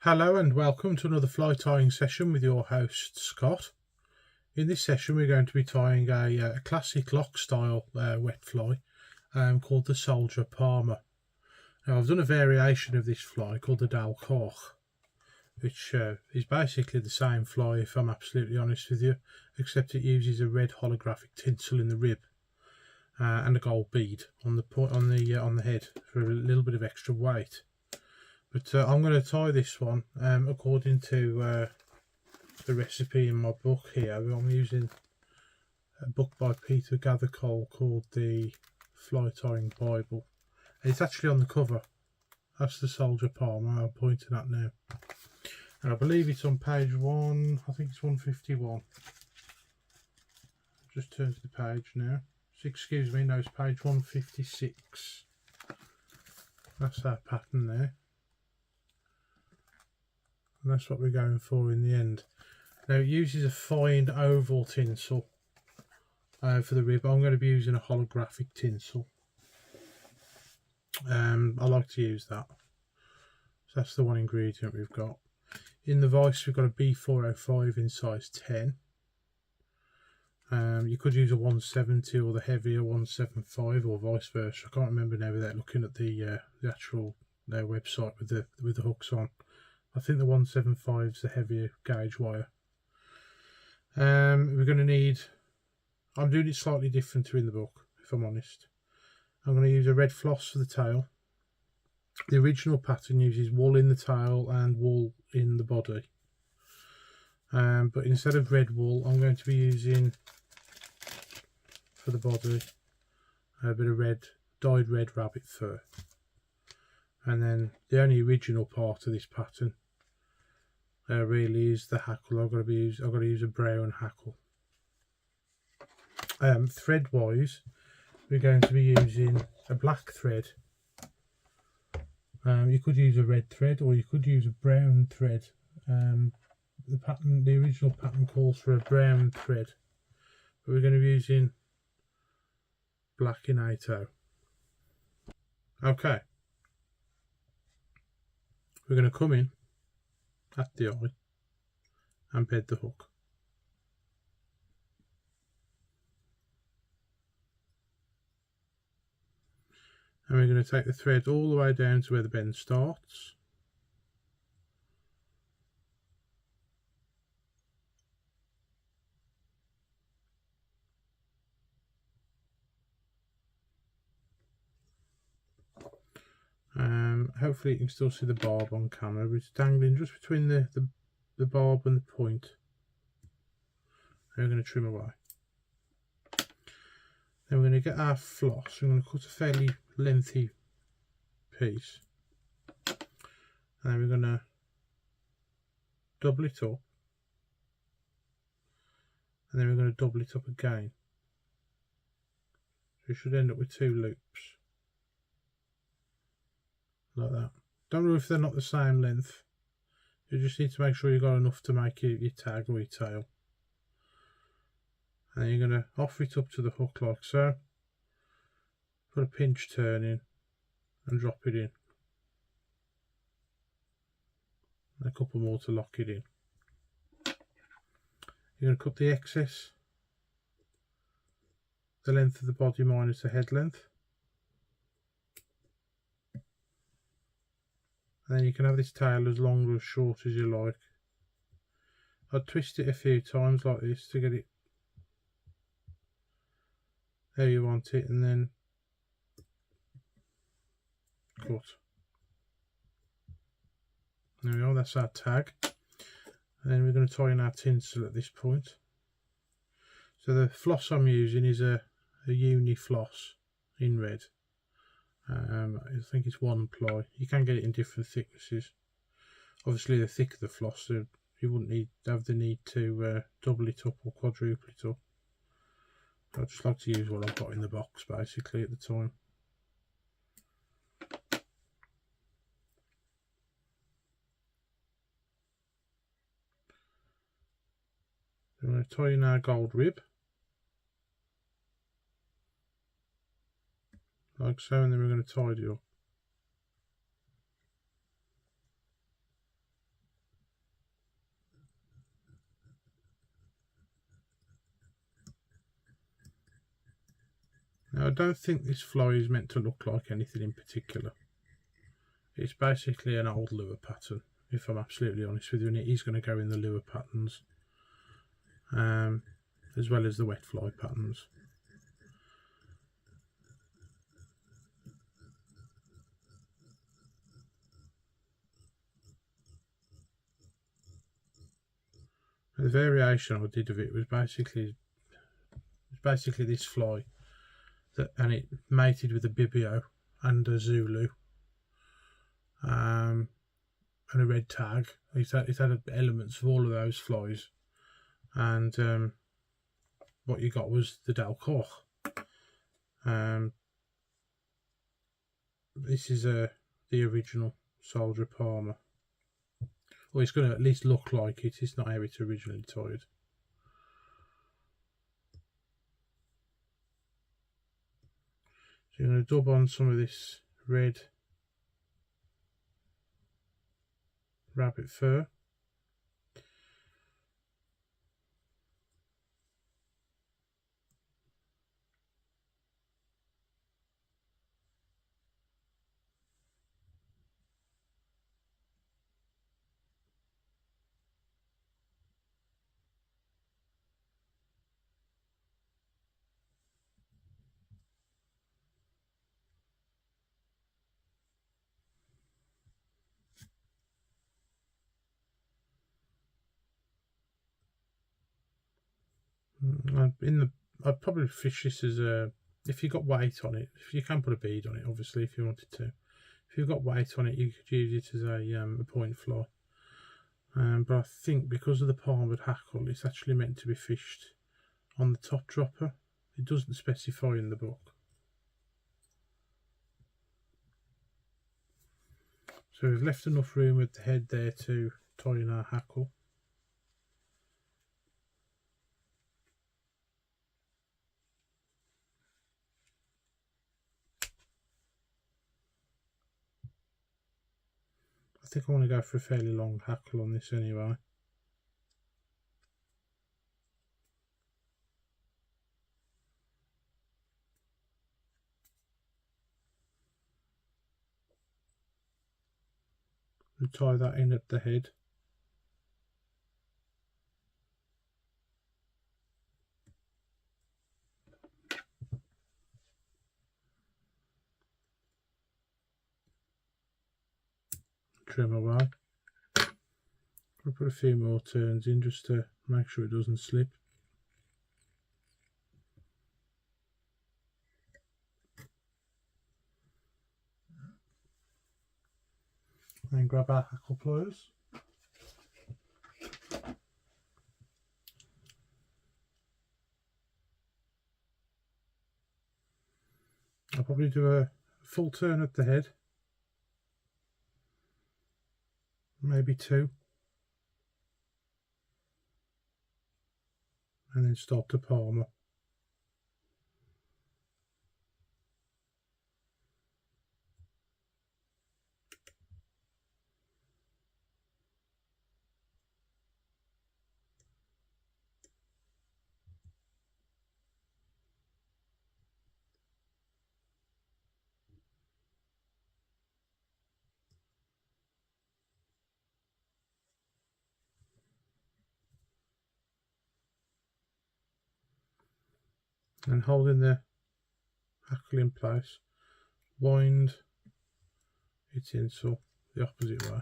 Hello and welcome to another fly tying session with your host Scott. In this session we're going to be tying a classic lock style wet fly called the Soldier Palmer. Now I've done a variation of this fly called the Dal Koch, which is basically the same fly if I'm absolutely honest with you, except it uses a red holographic tinsel in the rib and a gold bead on the head for a little bit of extra weight. But I'm going to tie this one according to the recipe in my book here. I'm using a book by Peter Gathercole called the Fly Tying Bible. And it's actually on the cover. That's the Soldier Palmer I'm pointing at now. And I believe it's on page 1, I think it's 151. Just turn to the page now. So excuse me, no, it's page 156. That's our pattern there. And that's what we're going for in the end. Now it uses a fine oval tinsel for the rib. I'm going to be using a holographic tinsel. I like to use that. So that's the one ingredient we've got. In the vise we've got a B405 in size 10. You could use a 170 or the heavier 175 or vice versa. I can't remember now without looking at the actual website with the hooks on. I think the 175 is the heavier gauge wire. We're going to need, I'm doing it slightly different to in the book, if I'm honest. I'm going to use a red floss for the tail. The original pattern uses wool in the tail and wool in the body. But instead of red wool, I'm going to be using, for the body, a bit of dyed red rabbit fur. And then the only original part of this pattern really is the hackle. I've got to use a brown hackle. Thread wise, we're going to be using a black thread. You could use a red thread or you could use a brown thread. The original pattern calls for a brown thread, but we're going to be using black in A2. Okay, we're going to come in at the eye and bed the hook. And we're going to take the thread all the way down to where the bend starts. Hopefully you can still see the barb on camera, but it's dangling just between the barb and the point. And we're going to trim away. Then we're going to get our floss. We're going to cut a fairly lengthy piece. And then we're going to double it up. And then we're going to double it up again. So we should end up with 2 loops. Like that. Don't worry if they're not the same length. You just need to make sure you've got enough to make your tag or your tail. And then you're going to offer it up to the hook like so. Put a pinch turn in and drop it in. And a couple more to lock it in. You're going to cut the excess, the length of the body minus the head length. And then you can have this tail as long or as short as you like. I'd twist it a few times like this to get it how you want it, and then cut. There we are, that's our tag. And then we're going to tie in our tinsel at this point. So the floss I'm using is a uni floss in red. I think it's 1 ply. You can get it in different thicknesses. Obviously the thicker the floss, you wouldn't have the need to double it up or quadruple it up. I just like to use what I've got in the box basically at the time. I'm going to tie in our gold rib. Like so, and then we're going to tidy up. Now I don't think this fly is meant to look like anything in particular. It's basically an old lure pattern, if I'm absolutely honest with you, and it is going to go in the lure patterns as well as the wet fly patterns. The variation I did of it was basically this fly, and it mated with a Bibio and a Zulu and a red tag. It had elements of all of those flies, and what you got was the Delcourt. This is the original Soldier Palmer. Well, it's going to at least look like it. It's not how it's originally tied. So you're going to dub on some of this red rabbit fur. I'd probably fish this as a, if you got weight on it, if you can put a bead on it, obviously, if you wanted to. If you've got weight on it, you could use it as a point fly. But I think because of the palmed hackle, it's actually meant to be fished on the top dropper. It doesn't specify in the book. So we've left enough room at the head there to tie in our hackle. I think I want to go for a fairly long hackle on this anyway. And tie that in at the head. Trim away. I'll put a few more turns in just to make sure it doesn't slip. And grab our hackle pliers. I'll probably do a full turn at the head, maybe two, and then start to palmer. And holding the hackle in place, wind its insole the opposite way.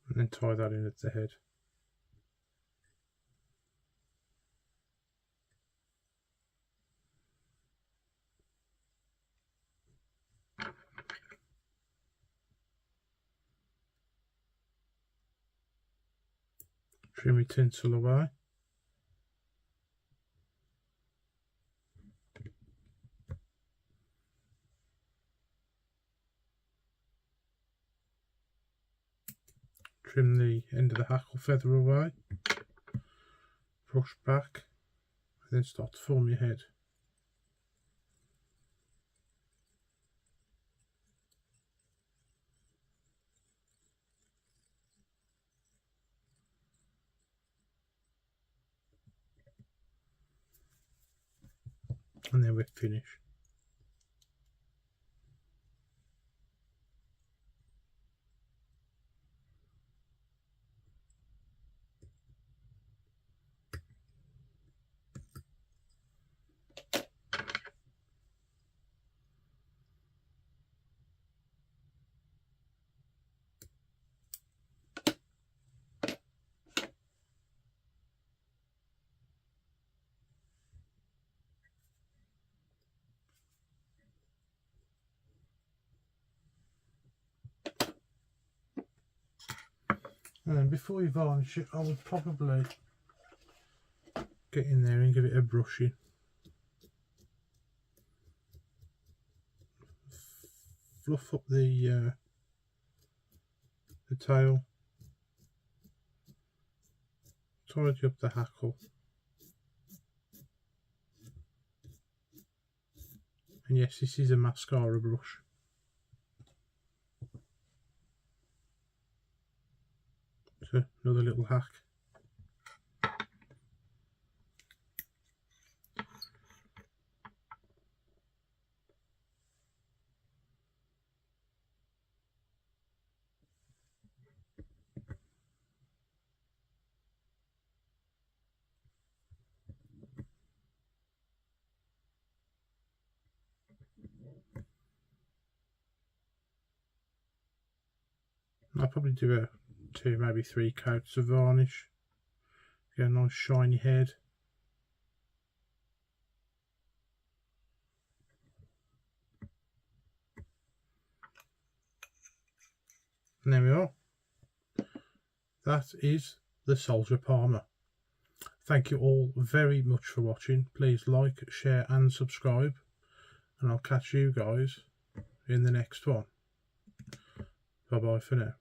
And then tie that in at the head. Trim your tinsel away. trim the end of the hackle feather away, brush back, and then start to form your head. And then wet finish. And then before you varnish it, I would probably get in there and give it a brushing. Fluff up the tail, tidy up the hackle, and yes, this is a mascara brush. So another little hack. I'll probably do 2, maybe 3 coats of varnish. Get a nice shiny head. And there we are. That is the Soldier Palmer. Thank you all very much for watching. Please like, share and subscribe. And I'll catch you guys in the next one. Bye bye for now.